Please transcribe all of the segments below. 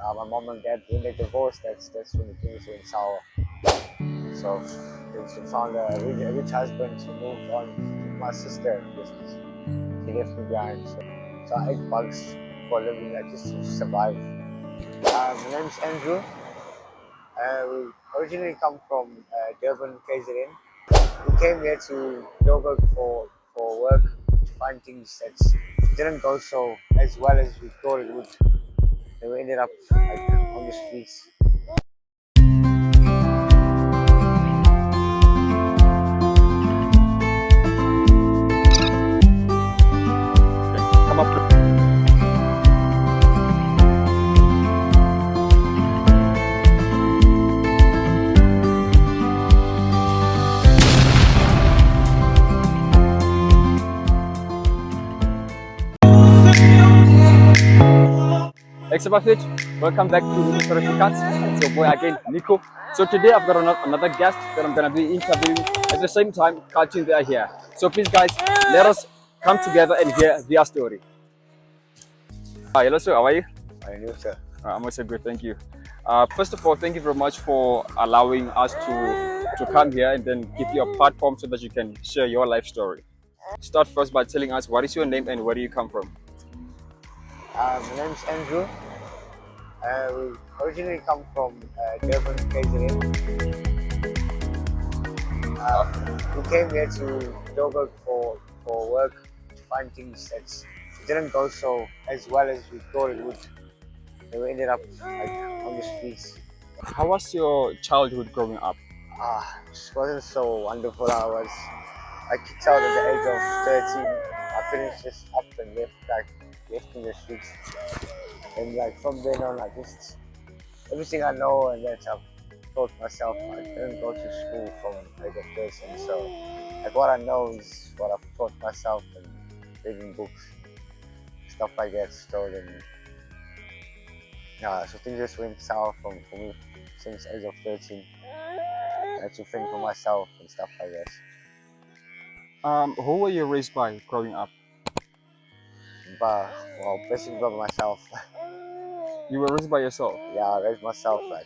My mom and dad, when they divorced, that's when things went sour. So then she found a rich husband. She moved on with my sister. She left me behind. So I ate bugs for a living, like just to survive. My name's Andrew. We originally come from Durban, KZN. We came here to Joburg for work, to find things that didn't go so as well as we thought it would. And we ended up like on the streets. Come up. Exabafit, welcome back to Nico. It's your boy again, Nico. So today I've got another guest that I'm gonna be interviewing. At the same time, Cartoon they are here. So please, guys, let us come together and hear their story. Hello, sir. How are you? I knew, sir. I'm also good, thank you. First of all, thank you very much for allowing us to come here and then give you a platform so that you can share your life story. Start first by telling us what is your name and where do you come from? My name's Andrew. We originally come from Durban, KZN. We came here to Joburg for work, to find things that didn't go so as well as we thought it would. And we ended up like on the streets. How was your childhood growing up? It wasn't so wonderful. I kicked out at the age of 13. I finished just up and left in the streets. And like from then on, I just everything I know and that I've taught myself. I didn't go to school from like a person, so like what I know is what I've taught myself and reading books, stuff like that. So then, so things just went sour for me since age of 13. I had to fend for myself and stuff like that. Who were you raised by growing up? But well, basically by myself. You were raised by yourself? Yeah, I raised myself like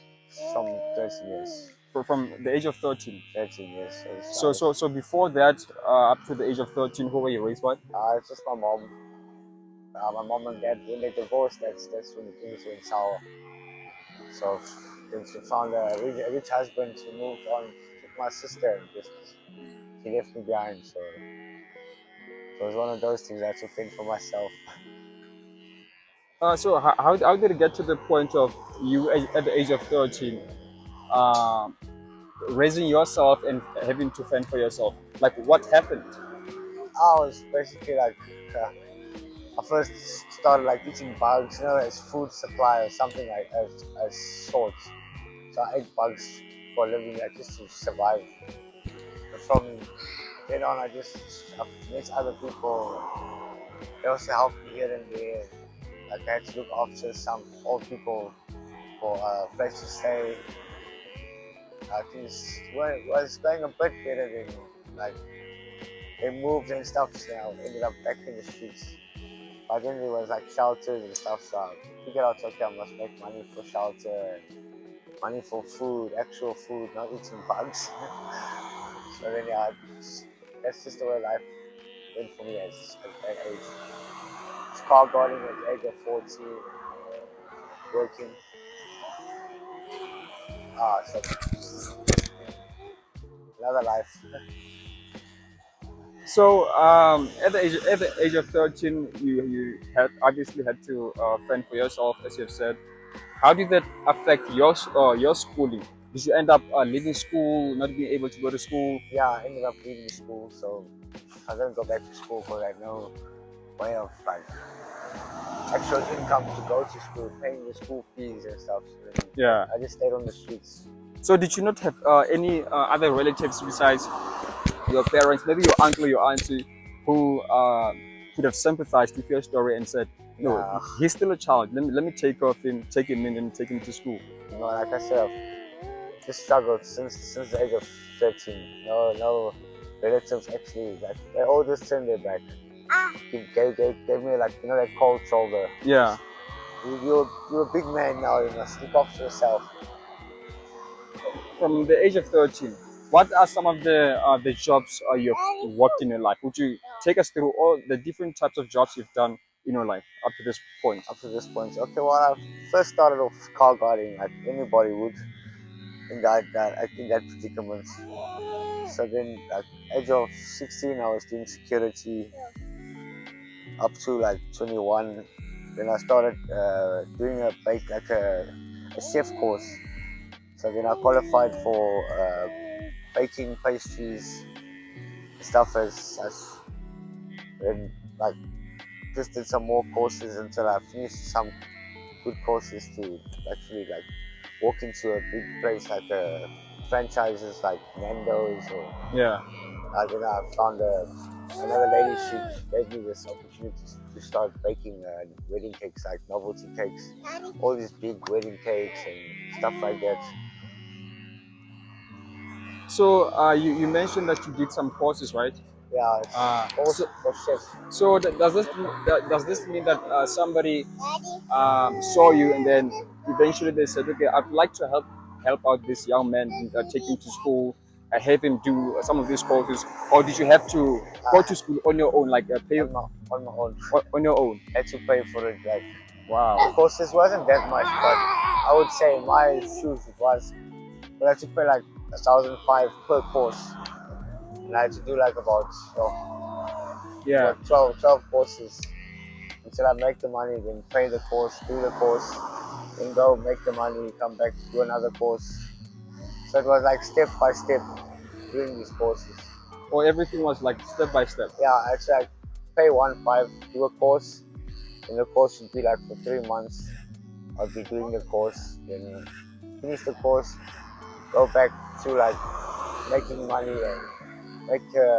from 13 years. From the age of 13? 13 years. So before that, up to the age of 13, who were you raised by? It's just my mom. My mom and dad, when they divorced, that's when things went sour. So then she found a rich husband. She moved on with my sister. She left me behind. So it was one of those things I had to fend for myself. So how did it get to the point of you at the age of 13 raising yourself and having to fend for yourself? Like what happened? I was basically like, I first started like eating bugs, as food supply or something like as sorts. So I ate bugs for a living, like just to survive. And from then on, I've met other people. They also helped me here and there. Like I had to look after some old people for a place to stay. Things was going a bit better than like they moved and stuff. So I ended up back in the streets. But then there was like shelters and stuff. So I figured out, okay, I must make money for shelter, money for food, actual food, not eating bugs. So then that's just the way life went for me at that age. Car guarding at the age of 14, working. So another life. So at the age of 13, you had obviously had to fend for yourself, as you've said. How did that affect your schooling? Did you end up leaving school, not being able to go to school? Yeah, I ended up leaving school, so I didn't go back to school because I had no way of like actual income to go to school, paying the school fees and stuff. So Yeah. I just stayed on the streets. So did you not have any other relatives besides your parents, maybe your uncle, your auntie, who could have sympathized with your story and said, no, he's still a child. Let me take him in and take him to school. Like I said, I've just struggled since the age of 13. No relatives actually, like they all just turned their back. Gave me like that cold shoulder. Yeah. You're a big man now. You must look after yourself. From the age of 13, what are some of the jobs you've worked in your life? Would you take us through all the different types of jobs you've done in your life up to this point? Up to this point. Okay, well, I first started off car guarding like anybody would in that predicament. So then, like age of 16, I was doing security up to like 21. Then I started doing a chef course. So then I qualified for baking pastries, stuff as then like just did some more courses until I finished some good courses to actually like walk into a big place like franchises like Nando's or Yeah. then I found another lady. She gave me this opportunity to start baking wedding cakes like novelty cakes, all these big wedding cakes and stuff like that. So you mentioned that you did some courses, right? Yeah, it's Uh, course so for chefs. so does this mean that somebody saw you and then eventually they said, okay, I'd like to help out this young man, take him to school, have him do some of these courses, or did you have to go to school on your own, like pay On my own. on your own? Had to pay for it. Like the Wow. courses wasn't that much, but I would say in my shoes it was. But I had to pay like 1,500 per course, and I had to do like about Yeah. 12 courses until I make the money, then pay the course, do the course, then go make the money, come back, do another course. So it was like step by step doing these courses. Or everything was like step by step. Yeah, I had to like pay 1,500, do a course, and the course would be like for 3 months. I'd be doing the course, then finish the course, go back to like making money and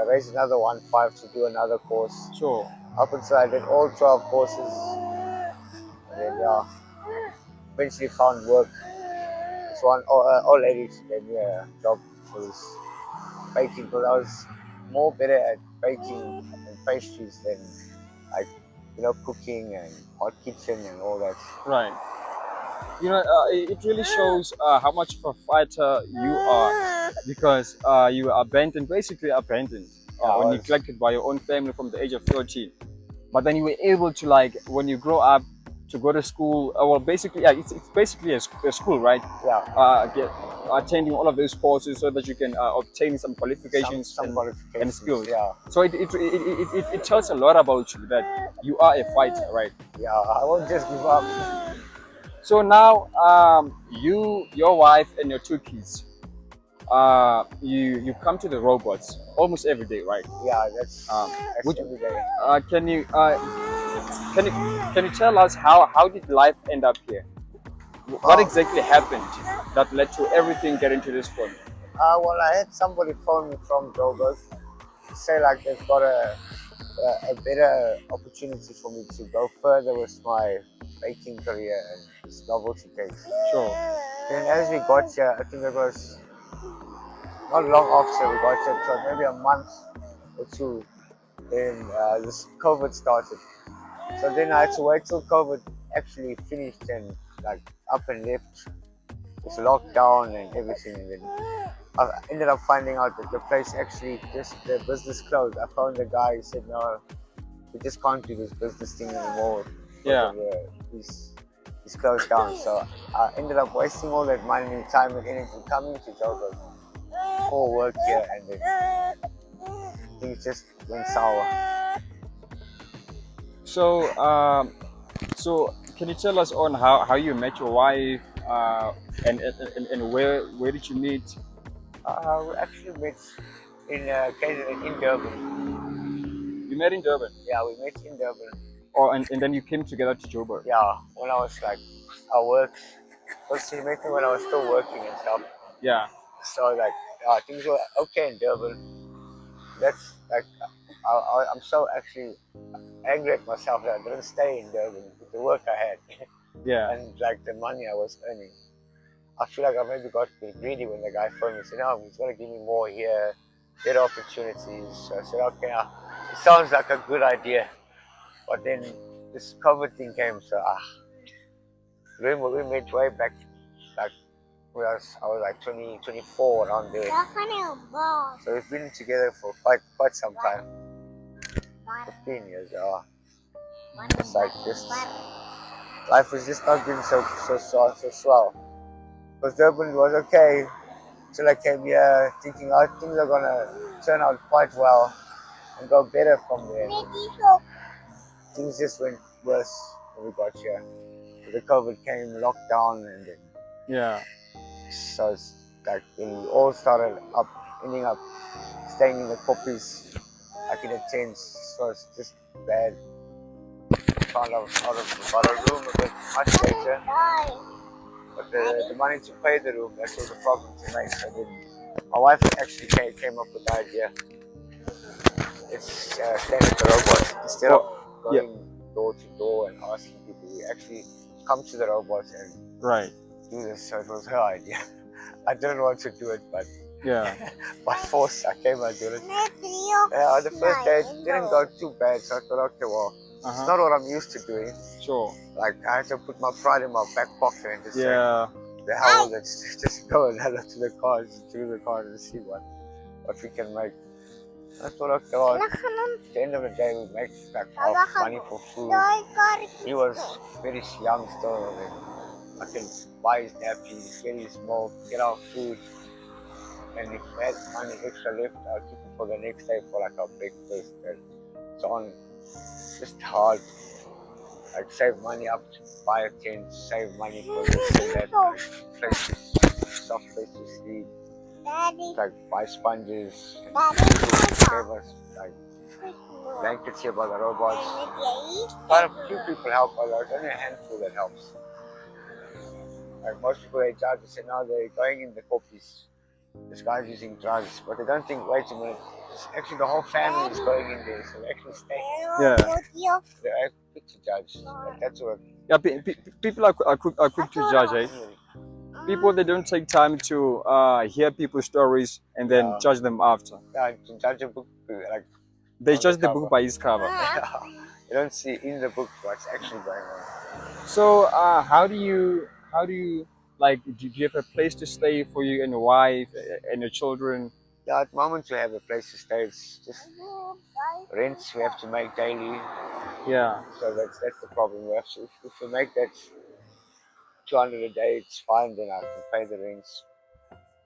raise another 1,500 to do another course. Sure. Up until I did all 12 courses, and then eventually found work. This one old lady, she gave me a job for this baking because I was more better at baking and pastries than like cooking and hot kitchen and all that. Right. It really shows how much of a fighter you are, because you were basically abandoned Yeah, I or was. neglected by your own family from the age of 13. But then you were able to, like, when you grow up, to go to school. Well, basically, yeah, it's basically a school, right? Yeah, Get attending all of those courses so that you can obtain some qualifications some and qualifications. skills. Yeah, So it tells a lot about you that you are a fighter, right? yeah. I won't just give up. So now, your wife, and your two kids, you come to the robots almost every day, right? Yeah, that's Would every day. can you can you can you tell us how did life end up here? What Oh, exactly happened that led to everything getting to this point? well, I had somebody phone me from Joburg to say like they've got a better opportunity for me to go further with my baking career and this novelty cakes. Sure. Then as we got here, I think it was not long after we got here, so maybe a month or two, then this COVID started. So then I had to wait till COVID actually finished and like up and left. It's locked down and everything, and then I ended up finding out that the place actually just the business closed. I found the guy who said no, we just can't do this business thing anymore. Yeah. He's closed down. So I ended up wasting all that money, time, and energy coming to Joburg for work here, and then things just went sour. So so can you tell us on how you met your wife, and where did you meet? We actually met in in Durban. You met in Durban, Yeah, we met in Durban. and then you came together to Joburg. Yeah, when I was like, I worked. Because she met me when I was still working and stuff. Yeah. So like, things were okay in Durban. That's like, I'm so actually angry at myself that I didn't stay in Durban with the work I had Yeah. and like the money I was earning. I feel like I maybe got a bit greedy when the guy phoned me and said, no, he's going to give me more here, better opportunities. So I said, okay, it sounds like a good idea. But then this COVID thing came, so remember we met way back, like I was like 20, 24 around there. So we've been together for quite some time. 15 years, yeah. It's like just life has just not been so swell. Because Durban was okay till I came here, thinking things are gonna turn out quite well and go better from there. Things just went worse when we got here. The COVID came, lockdown, and then Yeah. so it's like when we all started ending up staying in the poppies, like in the tents. So it's just bad. Found out about a room a bit much later, but the money to pay the room, that's was the problem tonight. So then my wife actually came up with the idea. It's staying at the robots instead of going door to door and asking people. We actually come to the robots and do this. So it was her idea. I didn't want to do it, but by force I came and did it. Yeah, the first day it didn't go too bad, so I thought, okay, well, it's not what I'm used to doing. Sure. Like I had to put my pride in my back pocket and just say, the hell with it, just go and head to the cars and see what we can make. I thought, okay, well, at the end of the day, we make like our money for food. He was very young still, and I can buy his nappies, get his milk, get our food. And if we had money extra left, I'll keep it for the next day for like our breakfast and so on. Just hard. Like save money up to buy a tent, save money for this and that, like places, soft place to sleep. Like buy sponges, and gave us like blankets here by the robots. Quite a few people help, but there's only a handful that helps. Like most people they judge and say, no, they're going in the copies. This guy's using drugs, but they don't think, wait a minute, actually the whole family is going in there, so they actually stay. They're quick to judge. That's what. Yeah, people are quick to judge, eh? People, they don't take time to hear people's stories and then judge them after. Yeah, to judge a book, like they judge the book by its cover. You don't see in the book what's actually going on. So, how do you like? Do you have a place to stay for you and your wife and your children? Yeah, at the moment we have a place to stay. It's just rents we have to make daily. Yeah. So that's the problem. We have to, if we make that 200 a day, it's fine. Then I can pay the rents.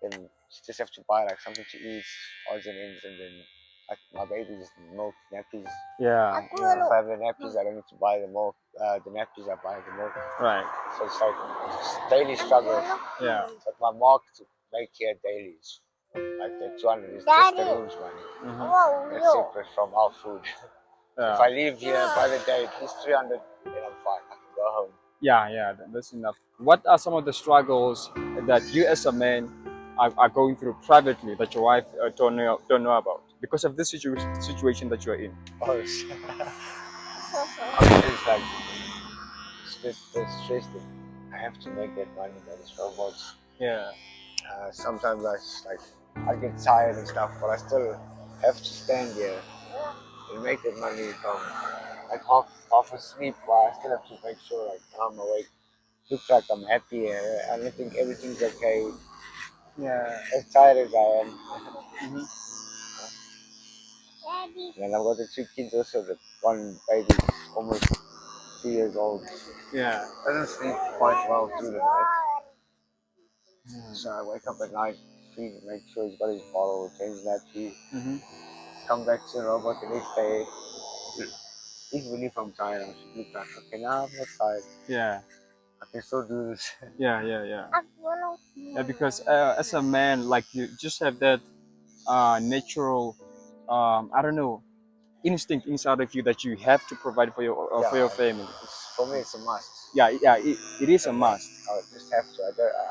Then just have to buy like something to eat, odds and ends, and then like my baby's milk, nappies. Yeah. If I have the nappies, I don't need to buy the milk. The nappies, I buy the milk. Right. So it's like daily struggle. Yeah. But my mark to make here daily is like the 200 is just the room's money. That's separate from our food. If I leave here by the day, at least 300, then I'm fine. I can go home. Yeah, that's enough. What are some of the struggles that you as a man are going through privately that your wife don't know about because of this situation that you're in? Oh, it's like stressed. I have to make that money by these robots. Yeah. Sometimes I get tired and stuff, but I still have to stand here and make that money from like half asleep, while I still have to make sure like I'm awake. Looks like I'm happy and I think everything's okay. Yeah. As tired as I am. And I've got the 2 kids also. The one baby almost 2 years old. Yeah. Doesn't sleep quite well through the night. So I wake up at night, feed, make sure he's got his bottle, change nappy, come back to the robot the next day. Even if I'm tired, I should look like, okay, now I'm not tired. Yeah. I can still do this. Yeah, because as a man, like you just have that natural, I don't know, instinct inside of you that you have to provide for your family. For me, it's a must. Yeah, it is a must. I just have to.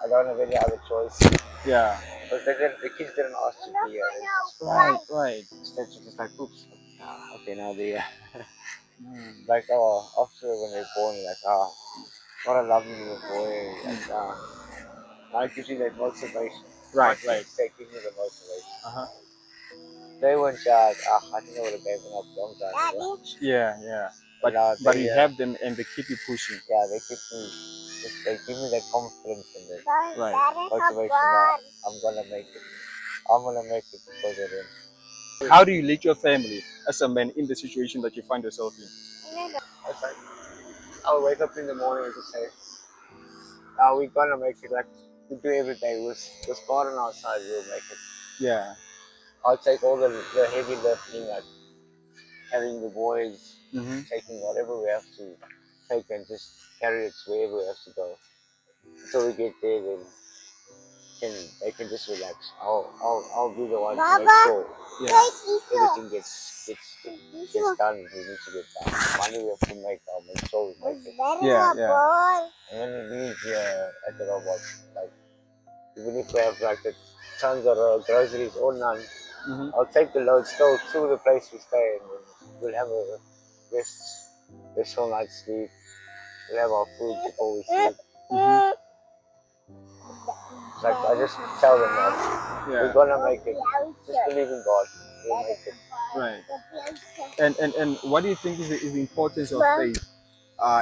I don't have any other choice. Yeah. Because the kids didn't ask to be here. Right. Instead, just like, oops. Okay, now they like, oh, after when they're born, like, what a lovely little boy. Like, now it gives you that motivation. Right. They give you the motivation. They weren't I think I would have given up a long time ago. Yeah. But you have them and they keep you pushing. Yeah, they keep me just they give me that confidence and that Right. motivation that I'm gonna make it. I'm gonna make it because of them. How do you lead your family as a man in the situation that you find yourself in? It's like I'll wake up in the morning to say, "Are we gonna make it?" Like we do every day. With God on our side, we'll make it. Yeah. I'll take all the heavy lifting, like carrying the boys, Mm-hmm. taking whatever we have to take, and just carry it wherever we have to go. Until we get there, then they can just relax. I'll be the one to make sure everything gets done. We need to get done. Money we have to make, I'll make sure we make it. Yeah, yeah. And when we leave here at the robot, like even if we have like the tons of groceries or none, Mm-hmm. I'll take the load still to the place we stay, and we'll have a restful night's sleep. We'll have our food before we sleep. Mm-hmm. It's like I just tell them that we're gonna make it. Just believe in God. We'll make it. Right. And what do you think is the importance of faith,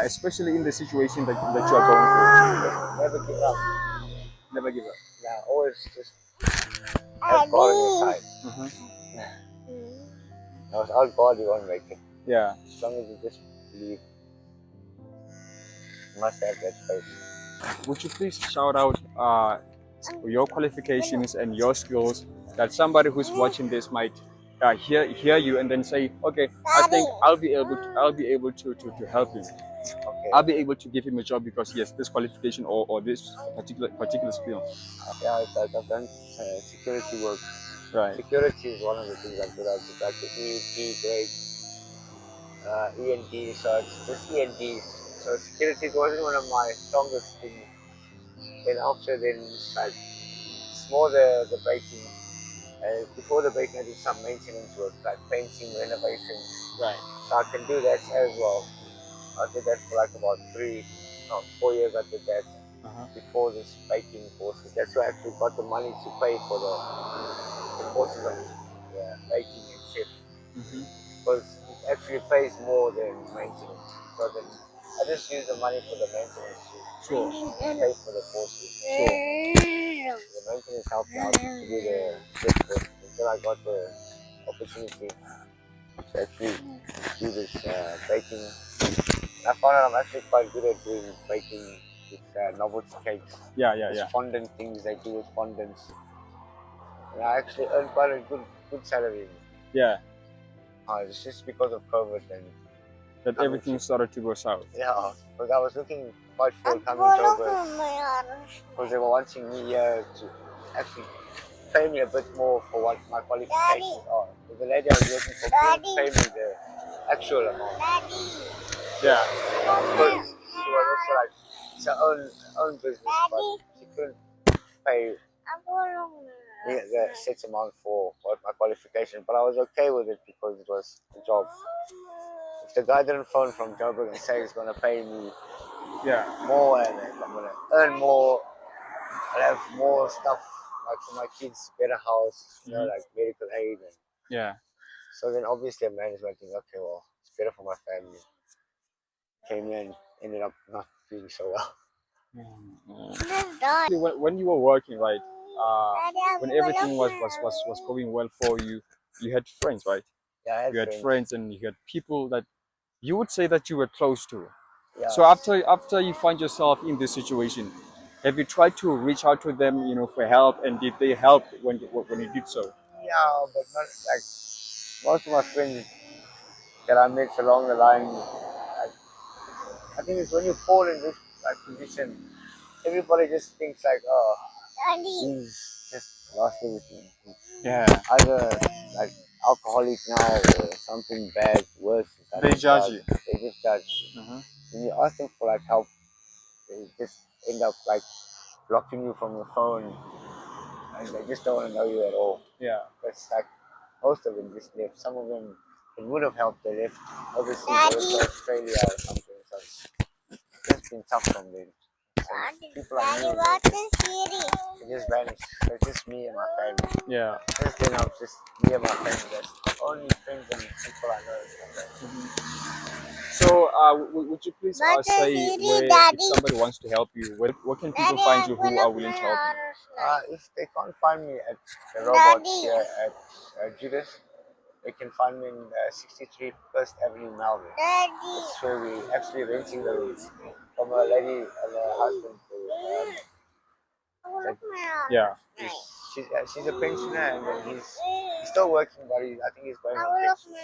especially in the situation that you are going through? Never give up. Never give up. Yeah, always just have God on your side. Mm-hmm. Now, without God, you won't make it. Yeah. As long as you just believe, you must have that faith. Would you please shout out your qualifications and your skills that somebody who's watching this might hear you and then say, okay, I think I'll be able to help him. Okay. I'll be able to give him a job because yes, this qualification or this particular skill. Yeah, I've done security work. Right. Security is one of the things I'm good at. It's like the EET grades, END, so it's just ENDs. So security wasn't one of my strongest things. Then after, like it's more the baking. Before the baking, I did some maintenance work, like painting, renovation. Right. So I can do that as well. I did that for like about 4 years. I did that before this baking courses. That's why I actually got the money to pay for the courses of baking and chef. Because it actually pays more than maintenance. So then I just use the money for the maintenance to pay for the courses. The maintenance helped me out to do the chef course until I got the opportunity to actually do this baking. I found out I'm actually quite good at doing baking with novelty cakes. Yeah. Fondant things they do with fondants. And I actually earned quite a good salary. Yeah. It's just because of COVID and that everything started to go south. Yeah, because I was looking quite forward coming to October because they were wanting me here to actually pay me a bit more for what my qualifications are. But the lady I was working for couldn't pay me the actual amount. Yeah. Because she was also like, it's her own business, but she couldn't pay the set amount for what my qualification. But I was okay with it because it was a job. If the guy didn't phone from Joburg and say he's gonna pay me more and I'm gonna earn more, I'll have more stuff like for my kids, better house, you know, like medical aid and so then obviously a management thinking, okay, well, it's better for my family. Came in, ended up not doing so well. When you were working, right? When everything was going well for you, you had friends, right? Yeah, you had friends and you had people that you would say that you were close to. Yeah. So after you find yourself in this situation, have you tried to reach out to them, for help, and did they help when you did so? Yeah, but not like most of my friends that I met along the line. I think it's when you fall in this position, everybody just thinks like, oh, he's just lost everything. Yeah. Either like alcoholic now or something bad, worse. They judge you. They just judge you. When you ask them for like help, they just end up like blocking you from your phone, and they just don't want to know you at all. Yeah. That's like most of them just left. Some of them it would have helped. They left overseas, they went to Australia or something. So it's been tough from them. So people I knew, they just vanished. So it's just me and my family. Yeah. Since then, I'm just me and my family. That's the only friends and people I know. So, would you please say where if somebody wants to help you, where can people find you who are willing to help you? If they can't find me at the robot here at Judas, they can find me in 63 First Avenue, Melbourne. That's where we're actually renting the rooms from a lady and her husband. Yeah. She's a pensioner, and then he's still working, but I think he's going on pension. So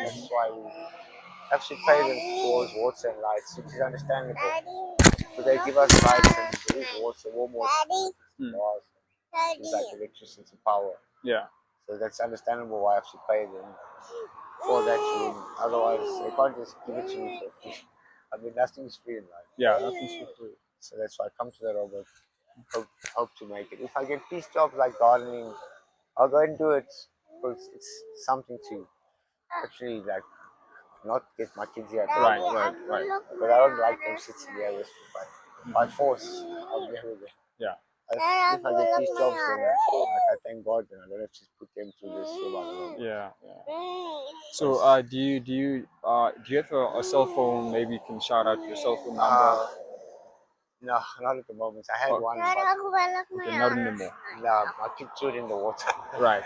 that's why we actually pay them towards water and lights, which is understandable. So they give us lights and there is water, warm water, bars, things like electricity, power. Yeah. So that's understandable why I have to pay them for that room. Otherwise, they can't just give it to me for free. I mean, nothing's free in life. Yeah, nothing's for free. So that's why I come to the robot. Hope to make it. If I get piece jobs like gardening, I'll go and do it because it's something to actually like not get my kids here. Right. But I don't like them sitting here with me. But by force, I'll be able to. Yeah. If I get these jobs, then I thank God, and I don't have to put them through this. Yeah. So, do you have a cell phone? Maybe you can shout out your cell phone number. No, not at the moment. I had one, but Okay, not anymore. no, I keep threw it in the water. Right.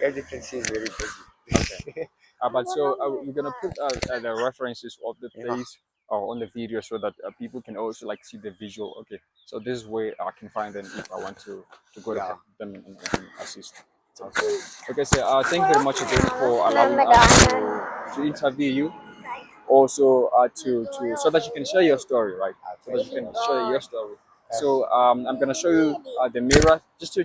As you can see, it's very busy. But so we're gonna put the references of the place on the video so that people can also like see the visual. Okay, so this is where I can find them if I want to go to them and assist. Okay, so thank you very much again for allowing us to interview you. Also, to so that you can share your story, right? So that you can share your story. So I'm gonna show you the mirror, just to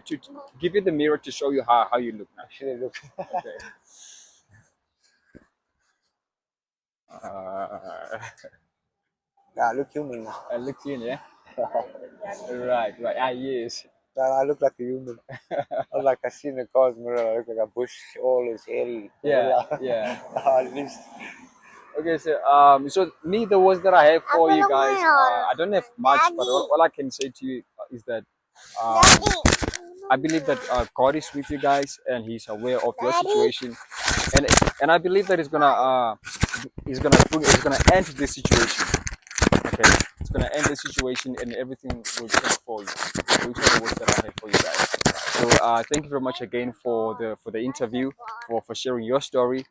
give you the mirror to show you how you look now. Actually, look. Okay. Look human now. I look in, yeah. Right. Yes. I look like a human. Not like I see in the car's mirror. I look like a bush. All is hairy. Yeah. At least. Okay, so me, the words that I have for you guys, I don't have much, but all I can say to you is that I believe that God is with you guys, and He's aware of your situation, and I believe that He's gonna end this situation. Okay, it's gonna end the situation, and everything will change for you. Which are the words that I have for you guys. So thank you very much again for the interview, for sharing your story.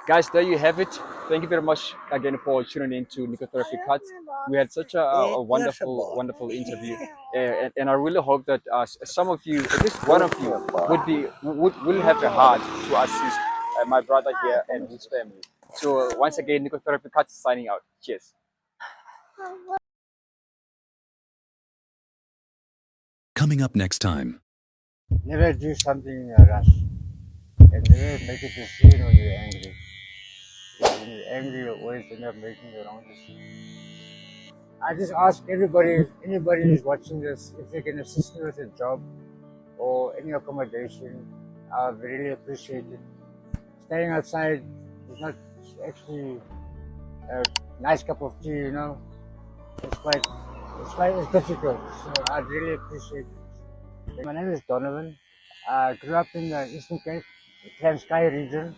Guys, there you have it. Thank you very much again for tuning in to Nico Therapy Cuts. We had such a wonderful interview, and I really hope that some of you, at least one of you, will have a heart to assist my brother here and his family. So once again, Nico Therapy Cuts signing out. Cheers. Coming up next time. Never do something in a rush. And never make a decision when you're angry. When you're angry, you always end up making the wrong decision. I just ask anybody who's watching this, if they can assist me with a job or any accommodation, I'd really appreciate it. Staying outside is not actually a nice cup of tea, you know. It's difficult, so I'd really appreciate it. My name is Donovan. I grew up in the Eastern Cape, the Transkei region.